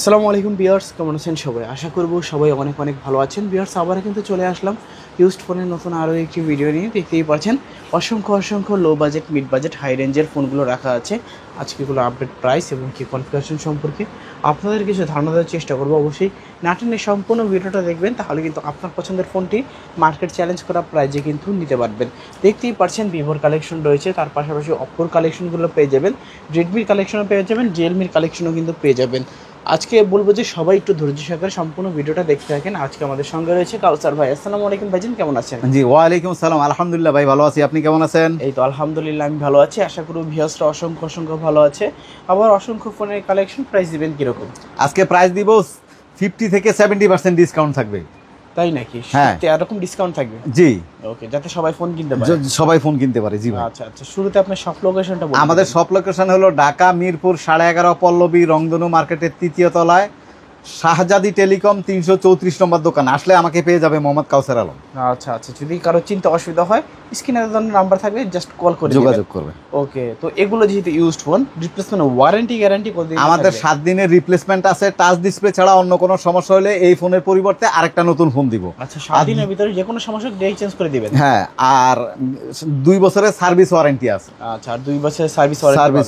আসসালামু আলাইকুম ভিউয়ার্স, কেমন আছেন সবাই? আশা করব সবাই অনেক অনেক ভালো আছেন। ভিউয়ার্স, আবার কিন্তু চলে আসলাম ইউজড ফোনের নতুন আরও একটি ভিডিও নিয়ে। দেখতেই পাচ্ছেন অসংখ্য অসংখ্য low budget, mid budget, high রেঞ্জের ফোনগুলো রাখা আছে। আজকে এগুলো আপডেট প্রাইস এবং কি কনফিগারেশন সম্পর্কে আপনাদের কিছু ধারণা দেওয়ার চেষ্টা করবো। অবশ্যই নাটেনের সম্পূর্ণ ভিডিওটা দেখবেন, তাহলে কিন্তু আপনার পছন্দের ফোনটি মার্কেট চ্যালেঞ্জ করা প্রাইজে কিন্তু নিতে পারবেন। দেখতেই পাচ্ছেন ভিভোর কালেকশন রয়েছে, তার পাশাপাশি অপ্পোর কালেকশনগুলো পেয়ে যাবেন, রেডমির কালেকশনও পেয়ে যাবেন, রিয়েলমির কালেকশনও কিন্তু পেয়ে যাবেন। আজকে বলবো যে সবাই একটু ধৈর্য সহকারে সম্পূর্ণ ভিডিওটা দেখতে থাকেন। আজকে আমাদের সঙ্গে রয়েছে কাউসার ভাই। আসসালামু আলাইকুম ভাইজান, কেমন আছেন? জি, ওয়ালাইকুম আসসালাম। আলহামদুলিল্লাহ ভাই, ভালো আছি। আপনি কেমন আছেন? এই তো আলহামদুলিল্লাহ, আমি ভালো আছি। আশা করি ভিউয়ার্সরা অসংখ্য অসংখ্য ভালো আছে। আবার অসংখ্য ফোনের কালেকশন, প্রাইস দিবেন কিরকম? আজকে প্রাইস দিব 50 থেকে 70% ডিসকাউন্ট থাকবে। তাই নাকি? হ্যাঁ, এরকম ডিসকাউন্ট থাকবে? জি, ওকে, যাতে সবাই ফোন কিনতে পারে। সবাই ফোন কিনতে পারে। জি ভাই। আচ্ছা আচ্ছা, শুরুতে আপনার শপ লোকেশনটা বলুন। আমাদের শপ লোকেশন হলো ঢাকা মিরপুর 11.5 পল্লবী রংধনু মার্কেটের 3য় তলায় শাহজাদি টেলিকম 334 নম্বর দোকান। আসলে আমাকে পেয়ে যাবে মোহাম্মদ কাউসার আলম। আচ্ছা আচ্ছা, যদি কারো চিন্তা অসুবিধা হয় স্ক্রিনে নাম্বার থাকবে, জাস্ট কল করে যোগাযোগ করবে। ওকে, তো এগুলো যেহেতু used phone, replacement warranty guarantee কতদিন? আমাদের 7 দিনের রিপ্লেসমেন্ট আছে। টাচ ডিসপ্লে ছাড়া অন্য কোনো সমস্যা হলে এই ফোনের পরিবর্তে আরেকটা নতুন ফোন দিব। আচ্ছা, 7 দিনের ভিতরে যে কোনো সমস্যা ডাইরেক্ট চেঞ্জ করে দিবেন? হ্যাঁ, আর 2 বছরের সার্ভিস ওয়ারেন্টি আছে। আচ্ছা, আর 2 বছরের সার্ভিস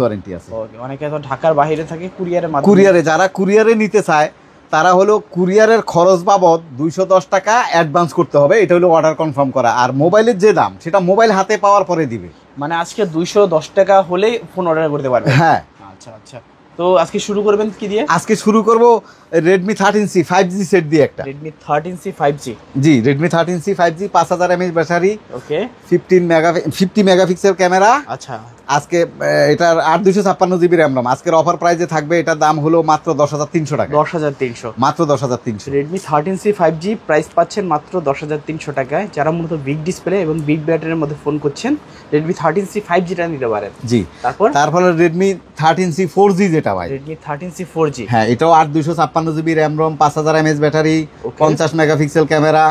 ওয়ারেন্টি আছে। ওকে, অনেকে তো ঢাকার বাইরে থাকে, কুরিয়ারের মাধ্যমে। কুরিয়ারে যারা কুরিয়ারে নিতে চায় তারা হলো কুরিয়ারের খরচ বাবদ 210 টাকা অ্যাডভান্স করতে হবে। এটা হলো অর্ডার কনফার্ম করা। আর মোবাইলের যে দাম সেটা মোবাইল হাতে পাওয়ার পরে দিবে। মানে আজকে 210 টাকা হলেই ফোন অর্ডার করতে পারবে? হ্যাঁ। আচ্ছা আচ্ছা, তো আজকে শুরু করবেন কি দিয়ে? আজকে শুরু করব Redmi 13C 5G সেট দিয়ে একটা। Redmi 13C 5G। জি, Redmi 13C 5G, 5000 mAh battery, okay, 50 megapixel camera. আচ্ছা, আজকে এটার 8256 জিবি র্যাম রম। আজকের অফার প্রাইসে থাকবে এটার দাম হলো মাত্র 10,300 টাকা। 10,300? মাত্র 10,300। Redmi 13C 5G প্রাইস পাচ্ছেন মাত্র 10,300 টাকায়। যারা মূলত বিগ ডিসপ্লে এবং বিগ ব্যাটারির মধ্যে ফোন করছেন, Redmi 13C 5G-টা নিতে পারেন। জি, তারপরে Redmi 13C 4G যেটা ভাই, Redmi 13C 4G। হ্যাঁ, এটাও 8256 GB RAM ROM, 5000 mAh battery, 50 megapixel camera,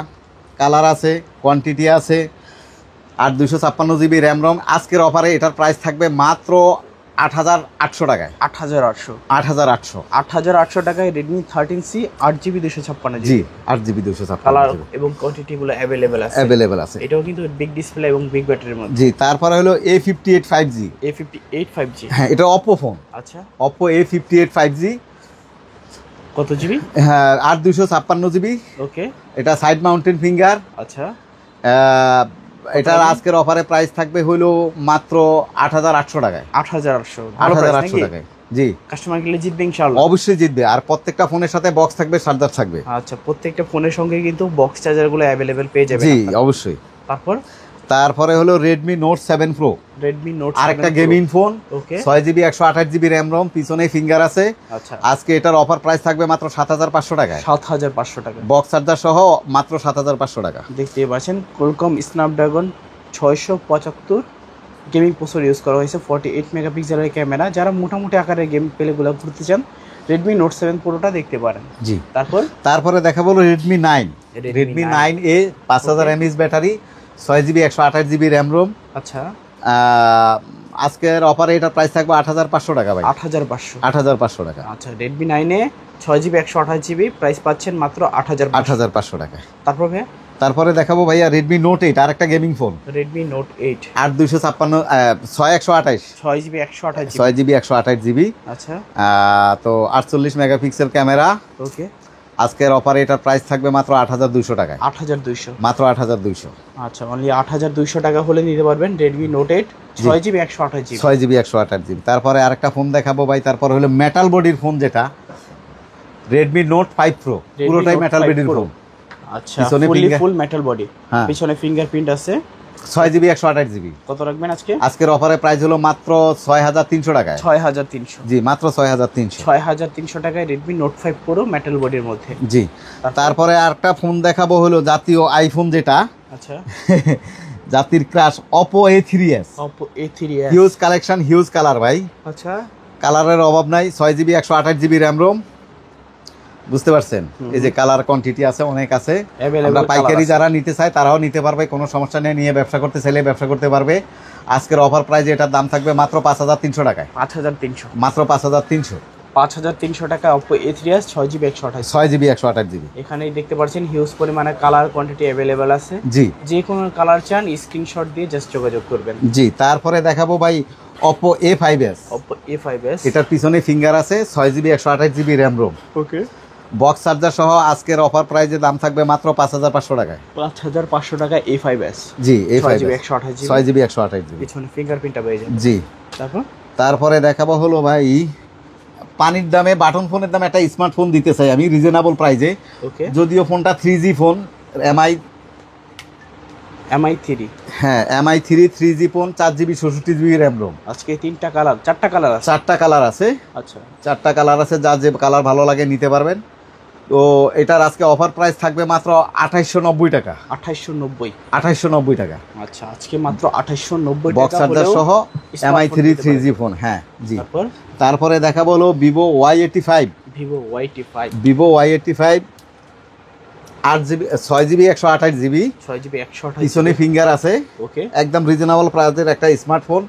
colour আছে, কোয়ান্টিটি আছে, 8256 জিবি র্যাম রম। আজকের অফারে এটার প্রাইস থাকবে মাত্র 8,800 টাকায়। 8,800? 8,800। 8,800 টাকায় Redmi 13C 8GB 256GB। জি, 8GB 256। কালার এবং কোয়ান্টিটি গুলো অ্যাভেলেবেল আছে। এটাও কিন্তু বিগ ডিসপ্লে এবং বিগ ব্যাটারির মধ্যে। জি, তারপরে হলো A58 5G। A58 5G, হ্যাঁ, এটা Oppo ফোন। আচ্ছা, Oppo A58 5G। কত জিবি? হ্যাঁ, 8256 জিবি। ওকে, এটা সাইড মাউন্টেন ফিঙ্গার। আচ্ছা, এটার আজকের অফারে প্রাইস থাকবে হলো মাত্র 8,800 টাকায়। 8,800? 8,800 টাকায়। জি, কাস্টমার গেলে জিতবে ইনশাআল্লাহ? অবশ্যই জিতবে। আর প্রত্যেকটা ফোনের সাথে বক্স থাকবে, চার্জার থাকবে। আচ্ছা, প্রত্যেকটা ফোনের সঙ্গে কিন্তু বক্স চার্জার গুলো অ্যাভেলেবেল পেয়ে যাবেন। জি, অবশ্যই। তারপরে হলো Redmi Note 7 Pro। Redmi Note 7 আরেকটা গেমিং ফোন। ওকে, 6GB 128GB র্যাম রম, পিছনে ফিঙ্গার আছে। আচ্ছা, আজকে এটার অফার প্রাইস থাকবে মাত্র 7,500 টাকায়। 7,500 টাকা, বক্স চার্জার সহ মাত্র 7,500 টাকা। দেখতে পাচ্ছেন Qualcomm Snapdragon 675 gaming processor use করা হয়েছে, 48 মেগাপিক্সেলের ক্যামেরা। যারা মোটামুটি আকারের গেম প্লেগুলো করতে চান, Redmi Note 7 Proটা দেখতে পারেন। জি, তারপরে দেখাবো Redmi 9। Redmi 9A 5000 mAh battery, 6GB 128GB RAM Rome. আচ্ছা, আজকের অফারে এটার প্রাইস থাকবে 8,500 টাকা ভাই। 8,500? 8,500 টাকা। আচ্ছা, Redmi 9A 6GB 128GB price পাচ্ছেন মাত্র 8,500 টাকায়। তারপরে দেখাবো ভাইয়া Redmi Note 8, আরেকটা gaming phone. Redmi Note 8 6/128 6GB 128GB 6GB 128GB। আচ্ছা, তো 48 মেগাপিক্সেল ক্যামেরা। ওকে, আজকের অফারে এটার প্রাইস থাকবে মাত্র 8,200 টাকায়। 8,200? মাত্র 8,200। আচ্ছা, অনলি 8,200 টাকা হলে নিতে পারবেন Redmi Note 8 6GB 128GB। 6GB 128GB। তারপরে আরেকটা ফোন দেখাবো ভাই। তারপর হলো মেটাল বডির ফোন, যেটা Redmi Note 5 Pro। পুরোটাই মেটাল বডির ফোন। আচ্ছা, ফুল মেটাল বডি, পিছনে ফিঙ্গারপ্রিন্ট আছে, 6GB 128GB। কত রাখবেন আজকে? আজকের অফারে প্রাইস হলো মাত্র 6,300 টাকায়। 6,300? জি, মাত্র 6,300। 6,300 টাকায় Redmi Note 5 Pro মেটাল বডির মধ্যে। জি, তারপরে আরেকটা ফোন দেখাবো হলো জাতীয় আইফোন, যেটা আচ্ছা জাতির crush Oppo A3s। Oppo A3s huge collection, huge colour ভাই। আচ্ছা, কালারের অভাব নাই। 6GB 128GB র্যাম রোম, বুঝতে পারছেন? এই যে কালার কোয়ান্টিটি আছে, অনেক আছে। আমরা পাইকারি যারা নিতে চায় তারাও নিতে পারবে, কোনো সমস্যা নেই। নিয়ে ব্যবসা করতে চাইলে ব্যবসা করতে পারবে। আজকের অফার প্রাইস এটার দাম থাকবে মাত্র 5,300 টাকায়। 5,300? মাত্র 5,300। 5300 টাকা Oppo A3s 6GB 128GB। 6GB 128GB। এখানেই দেখতে পাচ্ছেন হিউজ পরিমাণে কালার কোয়ান্টিটি অ্যাভেলেবেল আছে। জি, যে কোনো কালার চান স্ক্রিনশট দিয়ে জাস্ট যোগাযোগ করবেন। জি। তারপরে দেখাবো ভাই অপো A5s। অপো A5s, এটার পিছনে ফিঙ্গার আছে, 6GB 128GB র্যাম রোম, ওকে। বক্স চার্জার সহ আজকের অফার প্রাইজে দাম থাকবে মাত্র 5500 টাকায়। 5500 টাকা A5s। জি, A5 A5s 6GB 128GB। পিছনে ফিঙ্গারপ্রিন্টটা পেয়ে যাবেন। জি। তারপর তারপরে দেখাবো হলো ভাই পানির দামে বাটন ফোনের দামে একটা স্মার্টফোন দিতে চাই আমি রিজনেবল প্রাইজে। ওকে, যদিও ফোনটা 3G ফোন, MI3। হ্যাঁ MI3 3G phone, 4GB 64GB RAM ROM. আজকে চারটা কালার আছে। 4টা কালার আছে। আচ্ছা, 4টা কালার আছে, যার যে কালার ভালো লাগে নিতে পারবেন। তো এটার আজকে অফার প্রাইস থাকবে মাত্র 2890 টাকা। 2890। 2890 টাকা আচ্ছা, আজকে মাত্র 2890 বক্স টাকা চার্জার হলেও সহ smartphone MI3 নিতে 3G ফোন। হ্যাঁ, জি। তারপর তারপরে দেখাবো হলো Vivo Y85। Vivo Y85, Vivo Y85 8GB 6GB 128GB, 6GB 128। পিছনে ফিঙ্গার আছে। ওকে, একদম রিজনেবল প্রাইসের একটা স্মার্টফোন,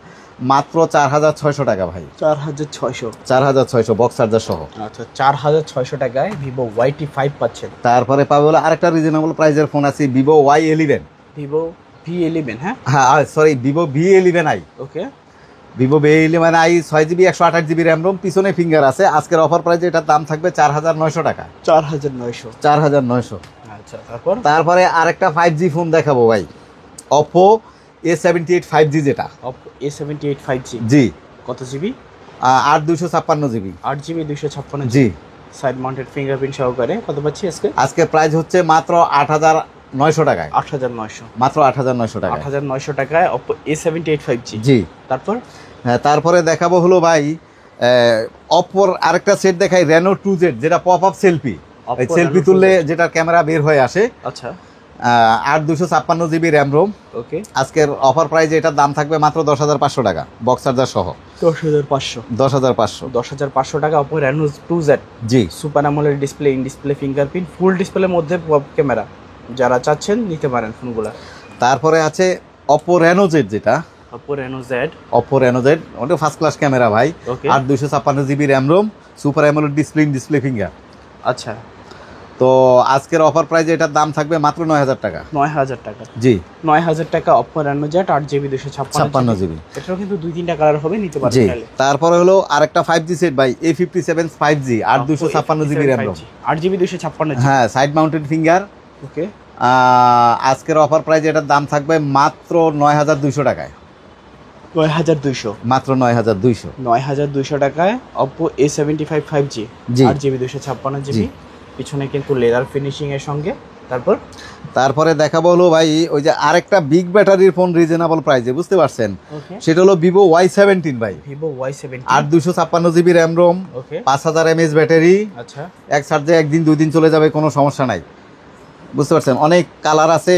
মাত্র 4600 টাকা ভাই। 4600। 4600 বক্স চার্জার সহ। আচ্ছা, 4600 টাকায় ভিভো Y85 পাচ্ছেন। তারপরে পাবে হলো আরেকটা রিজনেবল প্রাইসের ফোন আছে, ভিভো Y11। ভিভো V11, হ্যাঁ, হ্যাঁ sorry, Vivo V11i। Okay. Vivo V11i 6GB 128GB RAM ROM, পিছনে ফিঙ্গার আছে। আজকের অফার প্রাইসে এটার দাম থাকবে 4900 টাকা। 4900। 4900। আচ্ছা, তারপর তারপরে আরেকটা 5G ফোন দেখাবো ভাই, Oppo A78 5G যেটা। Oppo A78 5G। জি, কত জিবি? 8256GB। 8GB 256GB। জি। সাইড মাউন্টেড ফিঙ্গারপ্রিন্ট সহকারে কত পাচ্ছি আজকে? আজকে প্রাইস হচ্ছে মাত্র 8900 টাকায়। 8900। মাত্র 8900 টাকায়। 8900 টাকায় Oppo A78 5G। জি। তারপর হ্যাঁ, তারপরে দেখাবো হলো ভাই অপোর আরেকটা সেট দেখাই, Reno 2Z, যেটা pop up selfie. Oppo selfie Reno তুললে 2Z। যেটা ক্যামেরা বের হয়ে আসে। আচ্ছা, 8256GB র্যাম রোম। ওকে। আজকের অফার প্রাইজে এটার দাম থাকবে মাত্র 10500 টাকা বক্স চার্জার সহ। 10500। 10500। 10500 টাকা Oppo Reno 2Z। জি। Super AMOLED display, in display fingerprint, full ডিসপ্লের মধ্যে পপ ক্যামেরা, যারা চাচ্ছেন নিতে পারেন ফোনগুলো। তারপরে আছে Oppo Reno Z যেটা। Oppo Reno Z। Oppo Reno Z ওটা ফার্স্ট ক্লাস ক্যামেরা ভাই। ওকে। 8256GB RAM Rome, super AMOLED display, in display finger. আচ্ছা, তো আজকের অফার প্রাইজে এটার দাম থাকবে মাত্র 9000 টাকা। 9000 টাকা। জি, 9000 টাকা Oppo Reno Z 8GB 256GB। এটারও কিন্তু 2-3টা কালার হবে, নিতে পারেন জি। চাইলে। তারপরে হলো আরেকটা 5G সেট ভাই, A57 5G 8256GB RAM Rome. 8GB 256GB। হ্যাঁ, সাইড মাউন্টেড ফিঙ্গার। ওকে। আজকের অফার প্রাইজে এটার দাম থাকবে মাত্র 9200 টাকায়। 9200। মাত্র 9200। 9200 টাকায় Oppo A75 5G জি। 8GB 256GB। জি। পিছনে কিন্তু লেদার ফিনিশিং এর সঙ্গে। তারপরে দেখাবো হলো ভাই ওই যে আরেকটা বিগ ব্যাটারির ফোন রিজনেবল প্রাইসে, বুঝতে পারছেন, ওকে। সেটা হলো ভিভো Y17 ভাই। Vivo Y17 8256GB RAM ROM, okay. 5000 mAh battery. আচ্ছা, এক চার্জে একদিন 2 দিন চলে যাবে, কোনো সমস্যা নাই। বুঝতে পারছেন, অনেক কালার আছে,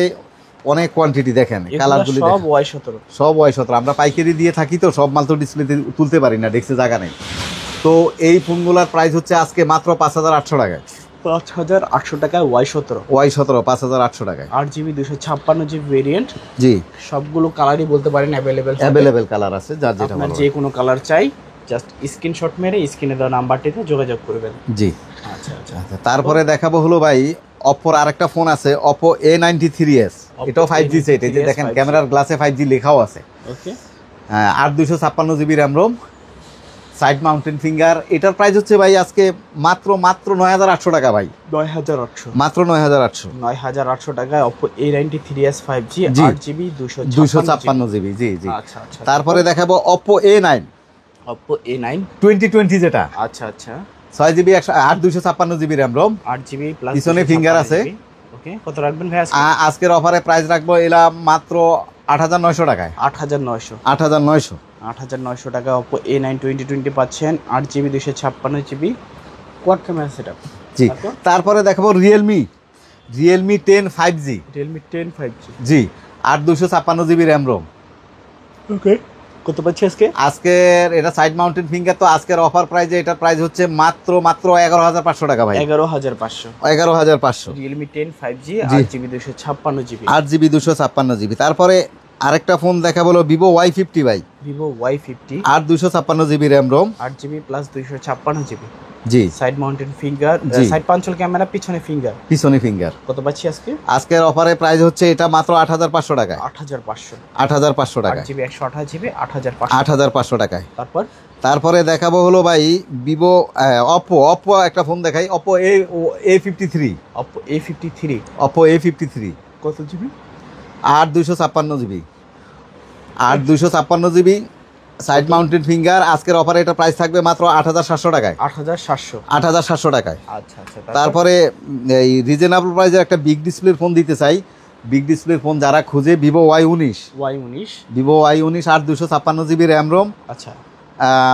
অনেক কোয়ান্টিটি। দেখেন কালারগুলি, সব Y17। সব Y17। আমরা পাইকারি দিয়ে থাকি, তো সব মাল তো ডিসপ্লেতে তুলতে পারি না, ডেস্কে জায়গা নেই। তো এই ফোনগুলোর প্রাইস হচ্ছে আজকে মাত্র 5800 টাকায়। 5800 টাকায় Y17। Y17 5800 টাকায়। 8GB 256GB variant. জি, সবগুলো কালারই বলতে পারেন অ্যাভেলেবেল কালার আছে, যার যেটা আপনার ভালো যে কোনো কালার চাই জাস্ট স্ক্রিনশট মেরে স্ক্রিনে দেওয়া নাম্বারটিতে যোগাযোগ করবেন। জি। আচ্ছা, আচ্ছা। আচ্ছা, তারপরে দেখাবো হলো ভাই অপোর আরেকটা ফোন আছে, Oppo A93s। এটাও 5G সেট। এই যে দেখেন 5G ক্যামেরার গ্লাসে 5G লেখাও আছে। ওকে। 8256GB RAM Rome, side mounted finger. এটার প্রাইস হচ্ছে ভাই আজকে মাত্র 9800 টাকা ভাই। 9800। মাত্র 9800। 9800 টাকায় Oppo A93s 5G জি। 8GB 256GB। জি, জি। আচ্ছা, আচ্ছা। তারপরে দেখাবো Oppo A9 Oppo A9 2020 যেটা। আচ্ছা, আচ্ছা। 6GB 8256GB RAM Rome, 8GB plus পিছনে ফিঙ্গার আছে। ওকে, কত রাখবেন ভাই আজকে? আজকের অফারে প্রাইস রাখবো এলাম মাত্র 8900 টাকায়। 8900। 8900। 8900 টাকা Oppo A9 2020 পাচ্ছেন, 8GB 256GB quad camera setup. জি। তারপরে দেখাবো Realme 10 5G। Realme 10 5G। জি, 8256GB র্যাম রোম। ওকে, কত পাচ্ছি আজকে? আজকের এটা সাইড মাউন্টেন ফিঙ্গার, তো আজকের অফার প্রাইজে এটার প্রাইস হচ্ছে মাত্র 11500 টাকা ভাই। 11500। 11500। Realme 10 5G জি। 8GB 256GB। 8GB 256GB। তারপরে আরেকটা ফোন দেখা বলো Vivo Y50 ভাই। Vivo Y50 8256GB RAM Rome, 8GB plus 256GB। G side mounted finger, জি। সাইড পাঞ্চল ক্যামেরা, পিছনে ফিঙ্গার। পিছনে ফিঙ্গার। কত পাচ্ছি আজকে? আজকের অফারে প্রাইস হচ্ছে এটা মাত্র 8,500 টাকায়। 8,500। 8,500 টাকায়। 8GB 128GB 8,500। 8,500 টাকায়। তারপর তারপরে দেখাবো হলো ভাই ভিভো, অপো একটা ফোন দেখাই, Oppo A53। Oppo A53। Oppo A53 কত GB? 8,256 GB. 8,256 GB side mounted finger. আজকের অফারে এটা প্রাইস থাকবে মাত্র 8,700 টাকায়। 8,700। 8,700 টাকায়। আচ্ছা আচ্ছা। তারপরে এই রিজনেবল প্রাইসের একটা বিগ ডিসপ্লের ফোন দিতে চাই। বিগ ডিসপ্লের ফোন যারা খুঁজে, Vivo Y19। Vivo Y19 8,256 GB RAM Rome, আচ্ছা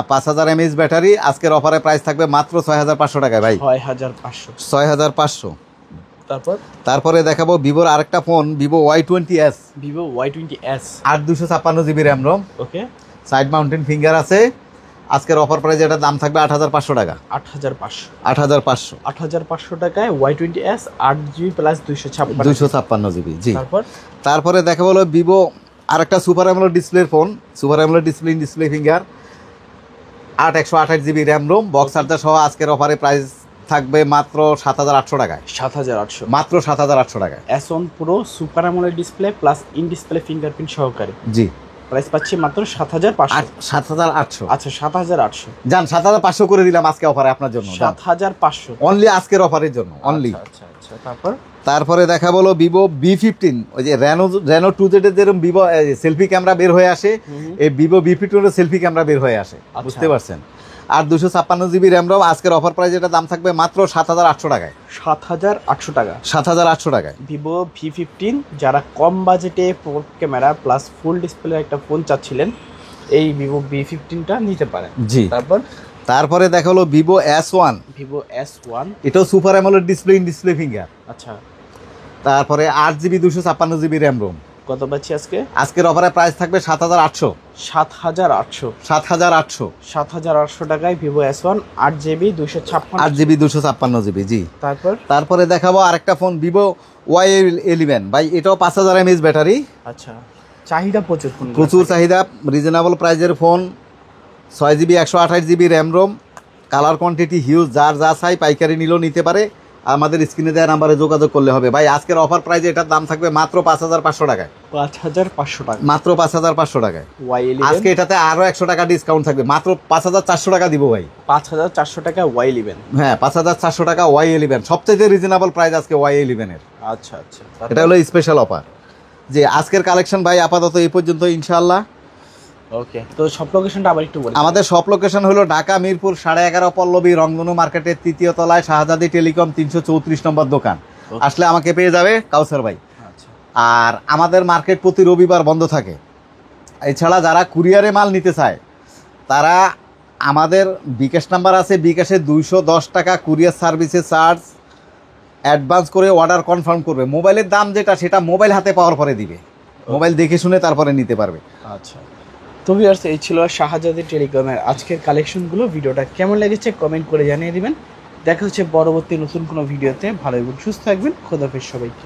5,000 mAh ব্যাটারি। আজকের অফারে প্রাইস থাকবে মাত্র 6,500 টাকায় ভাই। 6,500। 6,500। তারপর তারপরে দেখাবো ভিভোর আরেকটা phone, Vivo Y20s। Vivo Y20s 8,256 GB RAM ROM, okay. Side mounted finger আছে। আজকের অফার প্রাইস এটার দাম থাকবে 8,500 টাকা। 8,500। 8,500। 8,500 টাকায় Y20s 8GB প্লাস 256। 256 জিবি, জি। তারপর তারপরে দেখা হলো ভিভো আরেকটা সুপার অ্যামোলেড ডিসপ্লের phone, super AMOLED display finger, 128 GB RAM Rome, box charger সহ। আজকের অফারে প্রাইস থাকবে মাত্র 7,800 টাকায়। 7,800। মাত্র 7,800 টাকায়। S1 Pro super AMOLED display plus in display fingerprint সহকারে জি। প্রাইস পাচ্ছি মাত্র 7,500। 7,800। আচ্ছা 7,800। যান 7,500 করে দিলাম আজকে অফারে আপনার জন্য। 7,500 অনলি আজকের অফারের জন্য, অনলি। আচ্ছা আচ্ছা। তারপর তারপরে দেখা বলো ভিভো B15, ওই যে রেনো 2Z এর যেরকম ভিভো সেলফি ক্যামেরা বের হয়ে আসে, এই ভিভো B15 এর সেলফি ক্যামেরা বের হয়ে আসে, বুঝতে পারছেন। আর 256 জিবি র্যাম রোম। আজকের অফার প্রাইস এটার দাম থাকবে মাত্র 7,800 টাকায়। 7,800 টাকা। 7,800 টাকায়। ভিভো V15 যারা কম বাজেটে front camera plus full display একটা ফোন চাচ্ছিলেন, এই ভিভো V15টা নিতে পারেন। জি। তারপরে দেখা হলো ভিভো S1। ভিভো S1 এটাও সুপার অ্যামোলেড ডিসপ্লে ফিঙ্গার। আচ্ছা। তারপরে 8GB 256 জিবি র্যাম রোম। কত পাচ্ছি আজকে? আজকের অফারে প্রাইস থাকবে 7,800। 7,800। 7,800। 7,800 টাকায় Vivo S1 8GB 256। 8GB 256 GB, জি। তারপরে দেখাবো আরেকটা ফোন, ভিভো Y11 ভাই। এটাও 5,000 mAh ব্যাটারি। আচ্ছা, চাহিদা প্রচুর চাহিদা। রিজনেবল প্রাইজের phone, 6GB 128 GB RAM Rome, colour quantity huge. যার যা চাই পাইকারি নিলেও নিতে পারে, আমাদের স্ক্রিনে দেওয়া নাম্বারে যোগাযোগ করলে হবে ভাই। আজকের অফার প্রাইজে এটার দাম থাকবে মাত্র 5,500 টাকায়। 5,500 টাকা। মাত্র 5,500 টাকায়। Y11 আজকে এটাতে আরো 100 টাকা ডিসকাউন্ট থাকবে, মাত্র 5,400 টাকা দিব ভাই। 5,400 টাকা Y11। হ্যাঁ, 5,400 টাকা Y11, সবচেয়ে রিজনেবল প্রাইস আজকে Y11 এর। আচ্ছা আচ্ছা। এটা হলো স্পেশাল অফার। যে আজকের কালেকশন ভাই আপাতত এই পর্যন্ত, ইনশাআল্লাহ। ওকে, তো সব লোকেশনটা আবার একটু বলি। আমাদের সব লোকেশন হলো ঢাকা মিরপুর 11.5 পল্লবী রংধনু মার্কেটের 3য় তলায় শাহজাদি টেলিকম 334 নম্বর দোকান। আসলে আমাকে পেয়ে যাবে কাউসার ভাই। আচ্ছা। আর আমাদের মার্কেট প্রতি রবিবার বন্ধ থাকে। এছাড়া যারা কুরিয়ারে মাল নিতে চায় তারা আমাদের বিকাশ নাম্বার আছে, বিকাশে 210 টাকা কুরিয়ার সার্ভিসে চার্জ অ্যাডভান্স করে অর্ডার কনফার্ম করবে। মোবাইলের দাম যেটা, সেটা মোবাইল হাতে পাওয়ার পরে দিবে, মোবাইল দেখে শুনে তারপরে নিতে পারবে। আচ্ছা, তো ভিউয়ার্স এই ছিল শাহজাদি টেলিকমের আজকের কালেকশনগুলো। ভিডিওটা কেমন লেগেছে কমেন্ট করে জানিয়ে দিবেন। দেখা হচ্ছে পরবর্তী নতুন কোনো ভিডিওতে। ভালো এবং সুস্থ থাকবেন। খোদাহাফেজ সবাইকে।